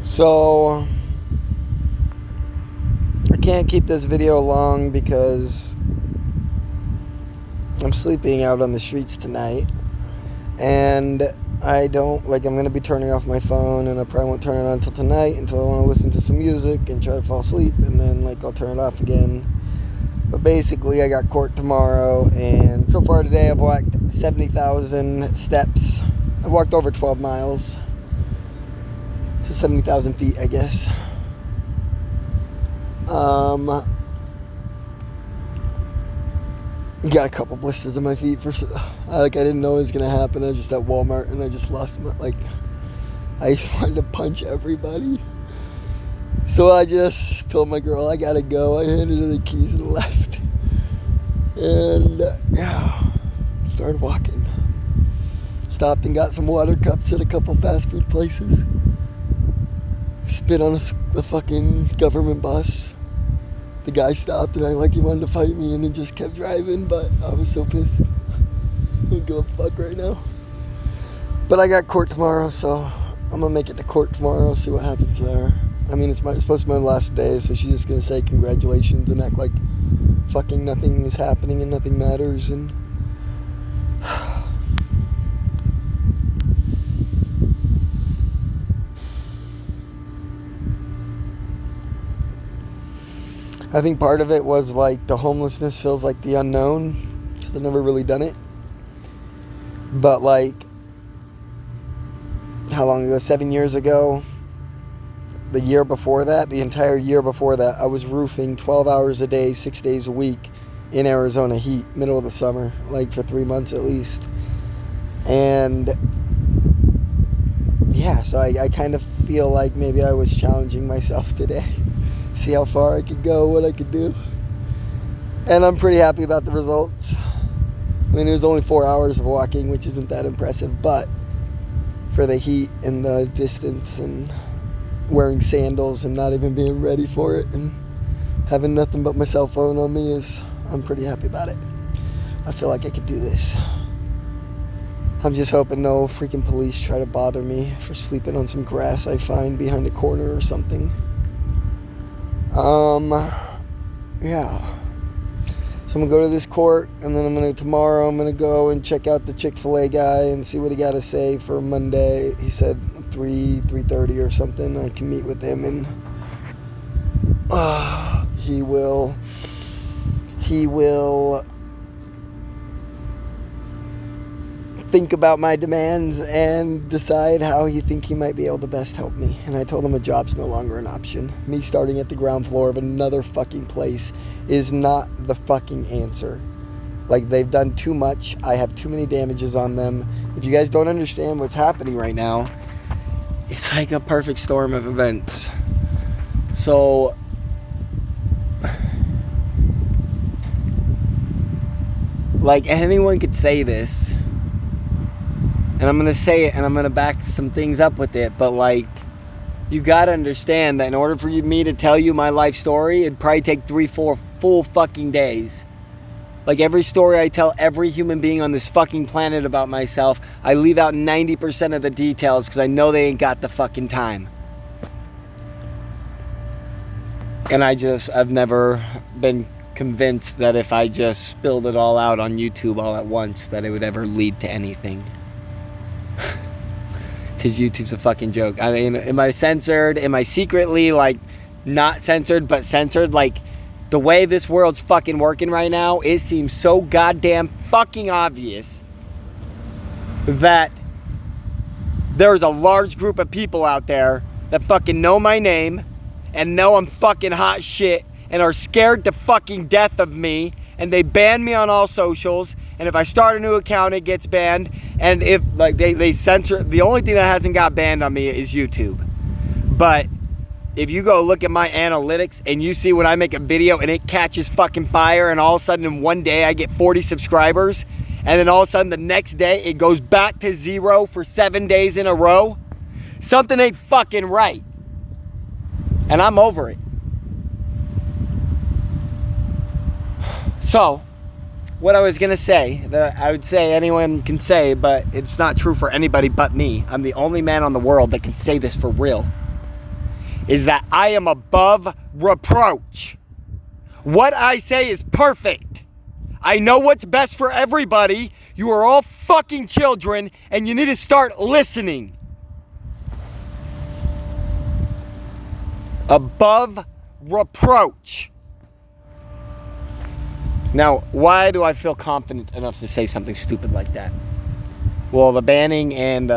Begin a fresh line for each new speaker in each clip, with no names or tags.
So I can't keep this video long because I'm sleeping out on the streets tonight, and I'm going to be turning off my phone, and I probably won't turn it on until tonight, until I want to listen to some music and try to fall asleep, and then I'll turn it off again. But basically, I got court tomorrow, and so far today I've walked 70,000 steps. I walked over 12 miles. So 70,000 feet, I guess. Got a couple blisters on my feet I didn't know it was gonna happen. I was just at Walmart and I just lost I just wanted to punch everybody. So I just told my girl I gotta go. I handed her the keys and left. And started walking. Stopped and got some water cups at a couple fast food places. Spit on a fucking government bus. The guy stopped and acted like he wanted to fight me and then just kept driving, but I was so pissed. I don't give a fuck right now. But I got court tomorrow, so I'm gonna make it to court tomorrow, see what happens there. I mean, it's supposed to be my last day, so she's just gonna say congratulations and act like fucking nothing is happening and nothing matters, and I think part of it was the homelessness feels like the unknown, because I've never really done it. But how long ago? 7 years ago. The year before that, the entire year before that, I was roofing 12 hours a day, 6 days a week in Arizona heat, middle of the summer, for 3 months at least. And yeah, so I kind of feel like maybe I was challenging myself today. See how far I could go, what I could do. And I'm pretty happy about the results. I mean, it was only 4 hours of walking, which isn't that impressive, but for the heat and the distance and wearing sandals and not even being ready for it and having nothing but my cell phone on me, I'm pretty happy about it. I feel like I could do this. I'm just hoping no freaking police try to bother me for sleeping on some grass I find behind a corner or something. Yeah. So I'm going to go to this court, and then tomorrow I'm going to go and check out the Chick-fil-A guy and see what he got to say for Monday. He said 3:30 or something. I can meet with him, and he will think about my demands and decide how he think he might be able to best help me. And I told him a job's no longer an option. Me starting at the ground floor of another fucking place is not the fucking answer. They've done too much. I have too many damages on them. If you guys don't understand what's happening right now, it's like a perfect storm of events. So anyone could say this, and I'm going to say it, and I'm going to back some things up with it, but you got to understand that in order for me to tell you my life story, it'd probably take 3-4 full fucking days. Every story I tell every human being on this fucking planet about myself, I leave out 90% of the details because I know they ain't got the fucking time. And I've never been convinced that if I just spilled it all out on YouTube all at once, that it would ever lead to anything. Because YouTube's a fucking joke. I mean, am I censored? Am I secretly not censored but censored? The way this world's fucking working right now, it seems so goddamn fucking obvious that there's a large group of people out there that fucking know my name and know I'm fucking hot shit and are scared to fucking death of me, and they ban me on all socials, and if I start a new account it gets banned, and if they censor, the only thing that hasn't got banned on me is YouTube. But if you go look at my analytics and you see when I make a video and it catches fucking fire, and all of a sudden in one day I get 40 subscribers, and then all of a sudden the next day it goes back to 0 for 7 days in a row, something ain't fucking right. And I'm over it. So, what I was going to say, that I would say anyone can say, but it's not true for anybody but me. I'm the only man on the world that can say this for real. is that I am above reproach. What I say is perfect. I know what's best for everybody. You are all fucking children, and you need to start listening. Above reproach. Now, why do I feel confident enough to say something stupid like that? Well, the banning and,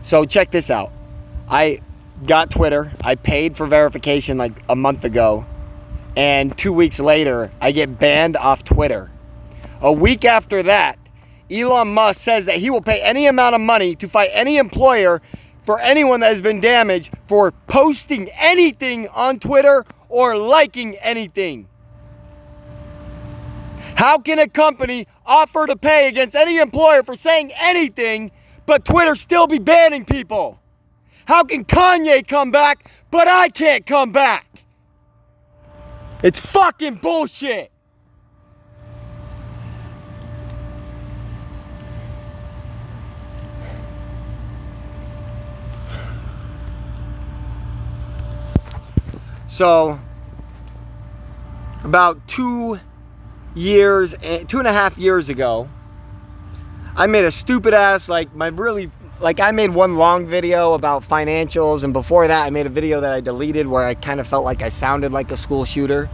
so check this out. I got Twitter. I paid for verification like a month ago. And 2 weeks later, I get banned off Twitter. A week after that, Elon Musk says that he will pay any amount of money to fight any employer for anyone that has been damaged for posting anything on Twitter or liking anything. How can a company offer to pay against any employer for saying anything, but Twitter still be banning people? How can Kanye come back, but I can't come back? It's fucking bullshit. So, about 2.5 years ago, I made a stupid ass, I made one long video about financials, and before that I made a video that I deleted where I kind of felt like I sounded like a school shooter,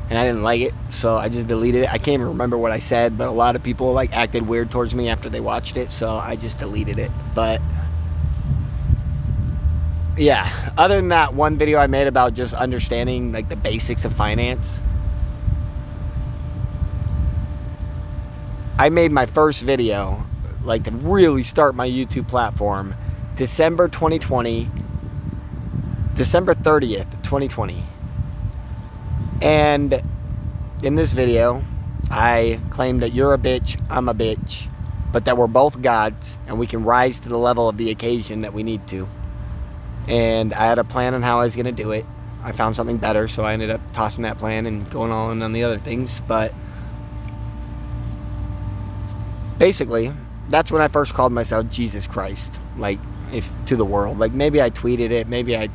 and I didn't like it, so I just deleted it. I can't even remember what I said, but a lot of people acted weird towards me after they watched it, so I just deleted it. But yeah, other than that one video I made about just understanding the basics of finance, I made my first video, to really start my YouTube platform, December 30th, 2020. And in this video, I claim that you're a bitch, I'm a bitch, but that we're both gods and we can rise to the level of the occasion that we need to. And I had a plan on how I was going to do it. I found something better, so I ended up tossing that plan and going all in on the other things. But basically, that's when I first called myself Jesus Christ, to the world. Maybe I tweeted it, maybe I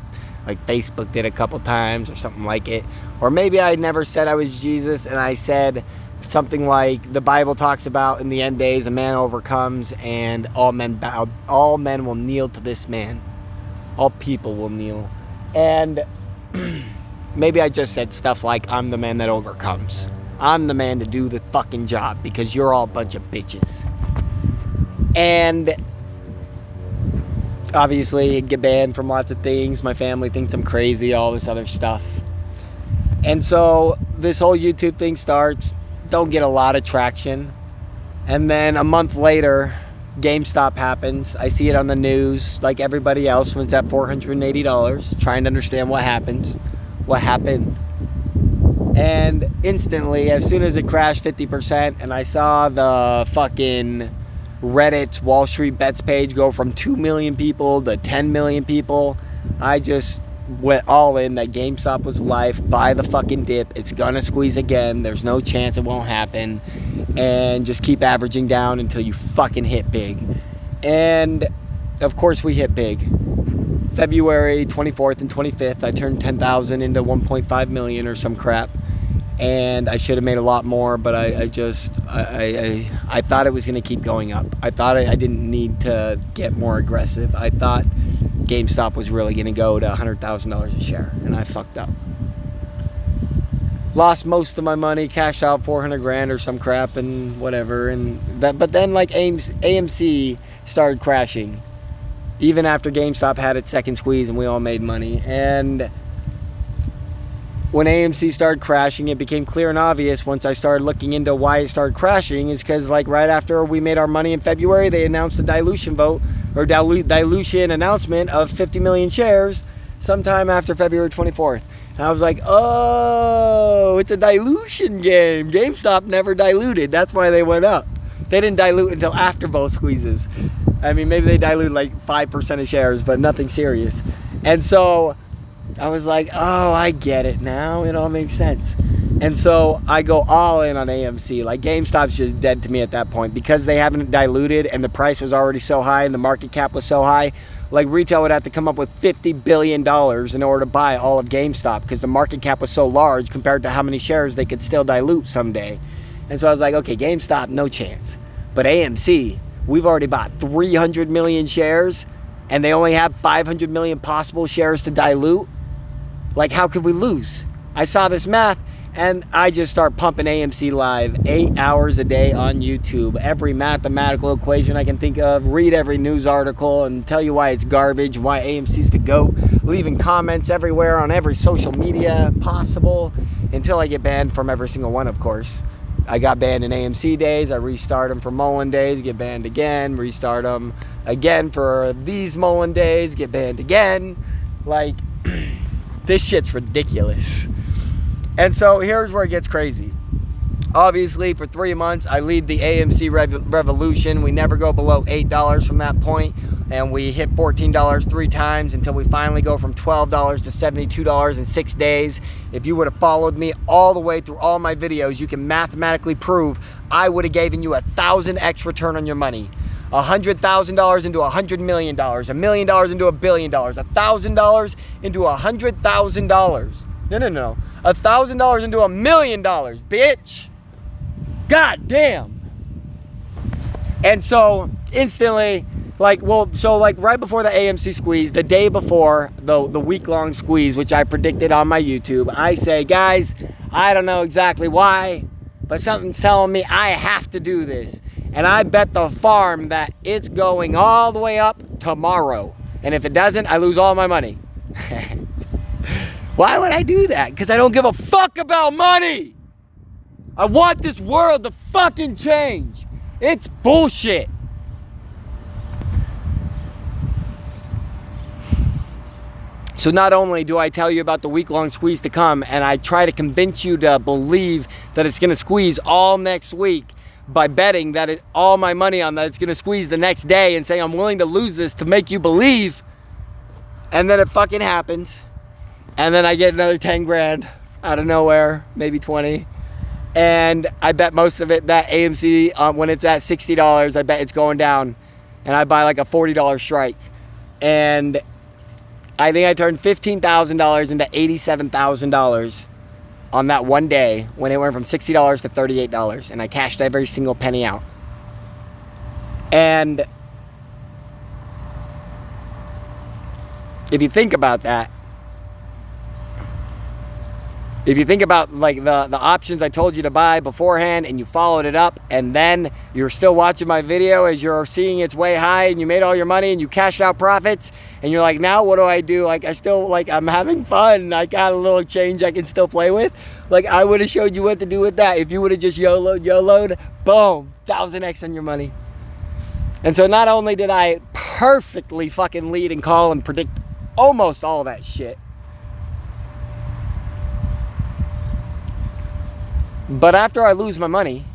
Facebooked it a couple times or something like it. Or maybe I never said I was Jesus and I said something like the Bible talks about in the end days, a man overcomes and all men will kneel to this man. All people will kneel. And maybe I just said stuff like, I'm the man that overcomes. I'm the man to do the fucking job because you're all a bunch of bitches. And obviously get banned from lots of things. My family thinks I'm crazy, all this other stuff. And so this whole YouTube thing starts. Don't get a lot of traction. And then a month later, GameStop happens. I see it on the news like everybody else when it's at $480, trying to understand what happened. And instantly, as soon as it crashed 50%, and I saw the fucking Reddit's Wall Street Bets page go from 2 million people to 10 million people, I just went all in that GameStop was life. Buy the fucking dip. It's gonna squeeze again. There's no chance it won't happen. And just keep averaging down until you fucking hit big. And of course we hit big. February 24th and 25th, I turned 10,000 into 1.5 million or some crap. And I should have made a lot more, but I thought it was going to keep going up. I thought I didn't need to get more aggressive. I thought GameStop was really going to go to $100,000 a share, and I fucked up. Lost most of my money, cashed out 400 grand or some crap and whatever. But then AMC started crashing, even after GameStop had its second squeeze and we all made money. And when AMC started crashing, it became clear and obvious once I started looking into why it started crashing is because right after we made our money in February, they announced the dilution announcement of 50 million shares sometime after February 24th. And I was like, oh, it's a dilution game. GameStop never diluted. That's why they went up. They didn't dilute until after both squeezes. I mean, maybe they diluted 5% of shares, but nothing serious. And so I was like, oh, I get it now. It all makes sense. And so I go all in on AMC. Like, GameStop's just dead to me at that point because they haven't diluted and the price was already so high and the market cap was so high. Like, retail would have to come up with $50 billion in order to buy all of GameStop because the market cap was so large compared to how many shares they could still dilute someday. And so I was like, okay, GameStop, no chance. But AMC, we've already bought 300 million shares and they only have 500 million possible shares to dilute. Like, how could we lose? I saw this math. And I just start pumping AMC live 8 hours a day on YouTube. Every mathematical equation I can think of. Read every news article and tell you why it's garbage. Why AMC's the GOAT. Leaving comments everywhere on every social media possible. Until I get banned from every single one, of course. I got banned in AMC days. I restart them for Mullen days. Get banned again. Restart them again for these Mullen days. Get banned again. Like, this shit's ridiculous. And so here's where it gets crazy. Obviously, for 3 months, I lead the AMC revolution. We never go below $8 from that point, and we hit $14 3 times until we finally go from $12 to $72 in 6 days. If you would have followed me all the way through all my videos, you can mathematically prove I would have given you 1,000x return on your money. $100,000 into $100 million, $1 million into $1 billion, $1,000 into $100,000. No. $1,000 into $1 million, bitch. God damn. And so instantly, right before the AMC squeeze, the day before the week-long squeeze, which I predicted on my YouTube, I say, guys, I don't know exactly why, but something's telling me I have to do this. And I bet the farm that it's going all the way up tomorrow. And if it doesn't, I lose all my money. Why would I do that? Because I don't give a fuck about money. I want this world to fucking change. It's bullshit. So not only do I tell you about the week-long squeeze to come, and I try to convince you to believe that it's going to squeeze all next week by betting that all my money on that it's going to squeeze the next day and say I'm willing to lose this to make you believe, and then it fucking happens. And then I get another 10 grand out of nowhere, maybe 20. And I bet most of it, that AMC, when it's at $60, I bet it's going down. And I buy like a $40 strike. And I think I turned $15,000 into $87,000 on that one day when it went from $60 to $38. And I cashed every single penny out. And if you think about that, if you think about like the options I told you to buy beforehand and you followed it up and then you're still watching my video as you're seeing it's way high and you made all your money and you cashed out profits and you're like, now what do I do? Like, I still, like, I'm having fun. I got a little change I can still play with. Like, I would have showed you what to do with that. If you would have just YOLO'd, boom, 1,000x on your money. And so not only did I perfectly fucking lead and call and predict almost all that shit, but after I lose my money,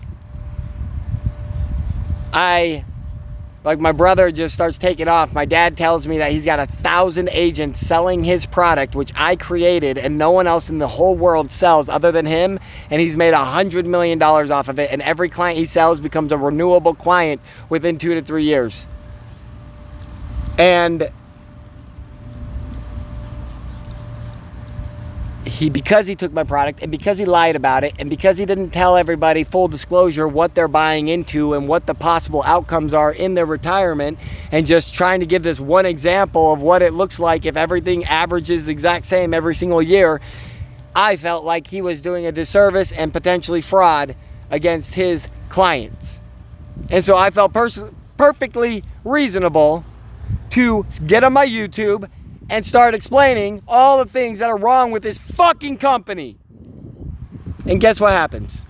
my brother just starts taking off. My dad tells me that he's got 1,000 agents selling his product, which I created and no one else in the whole world sells other than him. And he's made $100 million off of it. And every client he sells becomes a renewable client within 2 to 3 years. And because he took my product and because he lied about it and because he didn't tell everybody full disclosure what they're buying into and what the possible outcomes are in their retirement, and just trying to give this one example of what it looks like if everything averages the exact same every single year, I felt like he was doing a disservice and potentially fraud against his clients. And so I felt perfectly reasonable to get on my YouTube and start explaining all the things that are wrong with this fucking company. And guess what happens?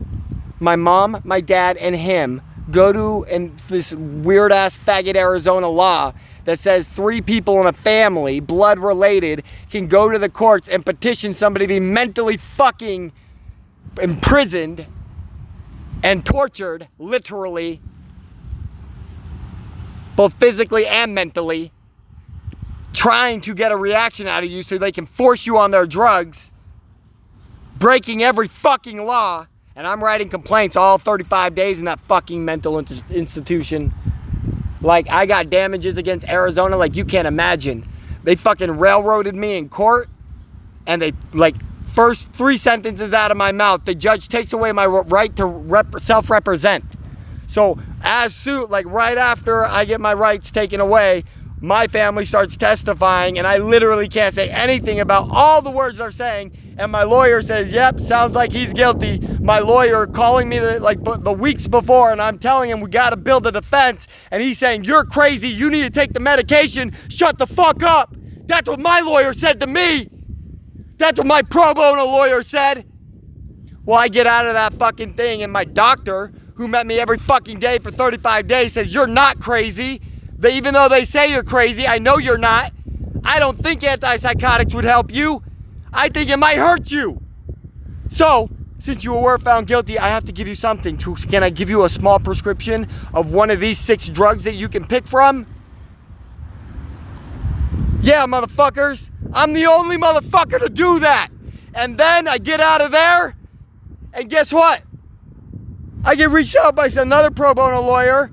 My mom, my dad, and him go to this weird-ass faggot Arizona law that says 3 people in a family, blood related, can go to the courts and petition somebody to be mentally fucking imprisoned and tortured, literally, both physically and mentally, trying to get a reaction out of you so they can force you on their drugs breaking every fucking law, and I'm writing complaints all 35 days in that fucking mental institution. Like, I got damages against Arizona like you can't imagine. They fucking railroaded me in court, and they, like, first 3 sentences out of my mouth, the judge takes away my right to self-represent. So, like, right after I get my rights taken away, my family starts testifying, and I literally can't say anything about all the words they're saying, and my lawyer says, yep, sounds like he's guilty. My lawyer calling me the weeks before, and I'm telling him we gotta build a defense, and he's saying, you're crazy, you need to take the medication, shut the fuck up. That's what my lawyer said to me. That's what my pro bono lawyer said. Well, I get out of that fucking thing, and my doctor, who met me every fucking day for 35 days, says, you're not crazy. Even though they say you're crazy, I know you're not. I don't think antipsychotics would help you. I think it might hurt you. So, since you were found guilty, I have to give you something. Can I give you a small prescription of one of these 6 drugs that you can pick from? Yeah, motherfuckers. I'm the only motherfucker to do that. And then I get out of there, and guess what? I get reached out by another pro bono lawyer,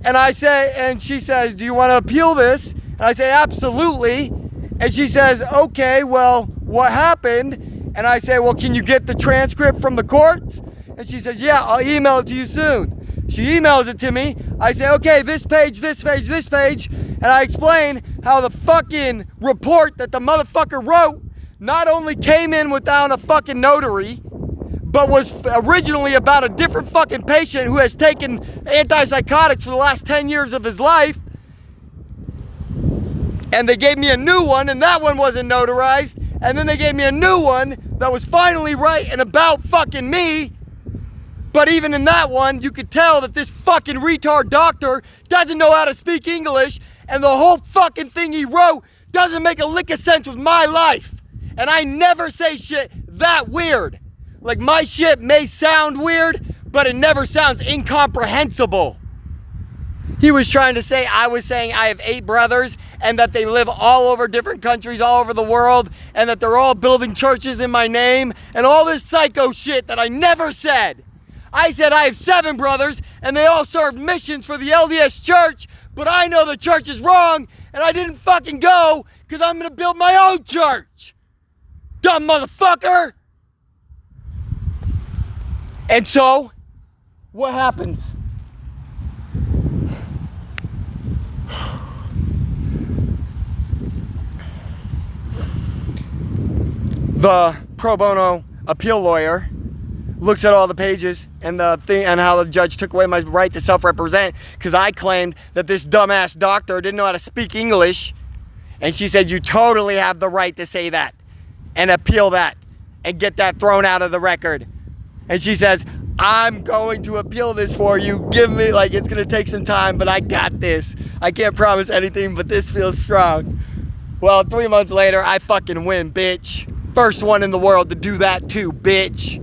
and she says, do you want to appeal this? And I say, absolutely. And she says, okay, well, what happened? And I say, well, can you get the transcript from the courts? And she says, yeah, I'll email it to you soon. She emails it to me. I say, okay, this page, this page, this page. And I explain how the fucking report that the motherfucker wrote not only came in without a fucking notary, but was originally about a different fucking patient who has taken antipsychotics for the last 10 years of his life. And they gave me a new one, and that one wasn't notarized. And then they gave me a new one that was finally right and about fucking me. But even in that one, you could tell that this fucking retard doctor doesn't know how to speak English, and the whole fucking thing he wrote doesn't make a lick of sense with my life. And I never say shit that weird. Like, my shit may sound weird, but it never sounds incomprehensible. He was trying to say I was saying I have 8 brothers and that they live all over different countries, all over the world, and that they're all building churches in my name, and all this psycho shit that I never said. I said I have 7 brothers and they all serve missions for the LDS church, but I know the church is wrong and I didn't fucking go because I'm gonna build my own church. Dumb motherfucker. And so, what happens? The pro bono appeal lawyer looks at all the pages and the thing and how the judge took away my right to self-represent because I claimed that this dumbass doctor didn't know how to speak English, and she said you totally have the right to say that and appeal that and get that thrown out of the record. And she says, I'm going to appeal this for you. Give me, like, it's going to take some time, but I got this. I can't promise anything, but this feels strong. Well, 3 months later, I fucking win, bitch. First one in the world to do that too, bitch.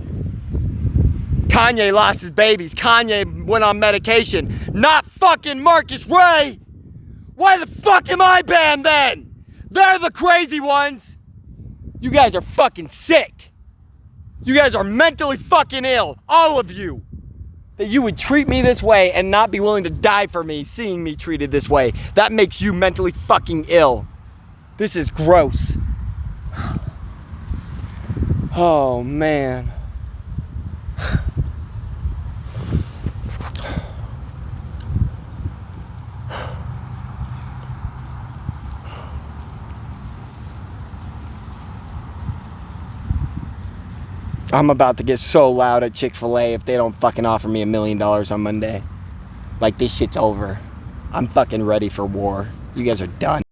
Kanye lost his babies. Kanye went on medication. Not fucking Marcus Ray. Why the fuck am I banned then? They're the crazy ones. You guys are fucking sick. You guys are mentally fucking ill, all of you. That you would treat me this way and not be willing to die for me seeing me treated this way. That makes you mentally fucking ill. This is gross. Oh, man. I'm about to get so loud at Chick-fil-A if they don't fucking offer me $1 million on Monday. Like, this shit's over. I'm fucking ready for war. You guys are done.